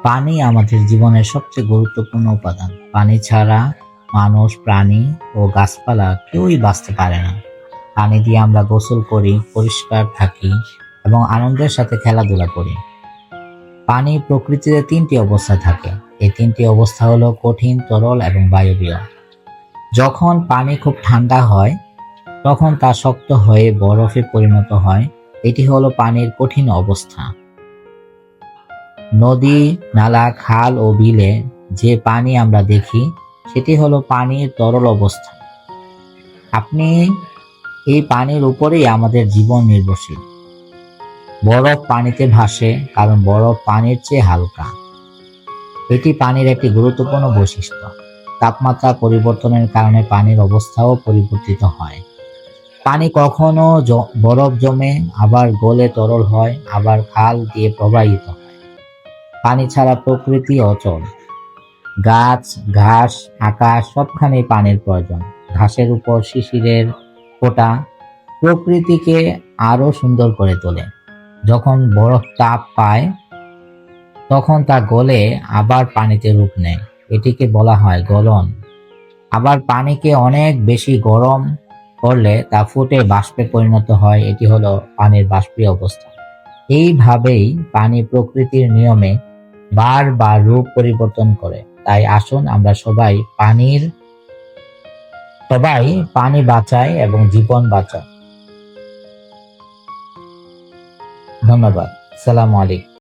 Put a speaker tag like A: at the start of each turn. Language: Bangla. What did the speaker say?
A: পানি আমাদের জীবনের সবচেয়ে গুরুত্বপূর্ণ উপাদান। পানি ছাড়া মানুষ, প্রাণী ও গাছপালা কেউই বাঁচতে পারে না। পানি দিয়ে আমরা গোসল করি, পরিষ্কার থাকি এবং আনন্দের সাথে খেলাধুলা করি। পানি প্রকৃতিতে তিনটি অবস্থায় থাকে। এই তিনটি অবস্থা হলো কঠিন, তরল এবং বায়বীয়। যখন পানি খুব ঠান্ডা হয় তখন তা শক্ত হয়ে বরফে পরিণত হয়। এটি হলো পানির কঠিন অবস্থা। নদী, নালা, খাল ও বিলে যে পানি আমরা দেখি সেটি হলো পানির তরল অবস্থা। আপনি এই পানির উপরেই আমাদের জীবন নির্ভরশীল। বরফ পানিতে ভাসে কারণ বরফ পানির চেয়ে হালকা। এটি পানির একটি গুরুত্বপূর্ণ বৈশিষ্ট্য। তাপমাত্রা পরিবর্তনের কারণে পানির অবস্থাও পরিবর্তিত হয়। পানি কখনো বরফ জমে, আবার গলে তরল হয়, আবার খাল দিয়ে প্রবাহিত হয়। পানি ছাড়া প্রকৃতি অচল। গাছ, ঘাস, আকাশ সবখানেই পানির প্রয়োজন। ঘাসের উপর শিশিরের ফোঁটা প্রকৃতিকে আরো সুন্দর করে তোলে। যখন বরফ তাপ পায় তখন তা গলে আবার পানিতে রূপ নেয়। এটিকে বলা হয় গলন। আবার পানিকে অনেক বেশি গরম করলে তা ফুটে বাষ্পে পরিণত হয়। এটি হলো পানির বাষ্পীয় অবস্থা। এইভাবেই পানি প্রকৃতির নিয়মে বারবার রূপ পরিবর্তন করে। তাই আসুন আমরা সবাই পানি বাঁচাই এবং জীবন বাঁচাই। ধন্যবাদ। আসসালামু আলাইকুম।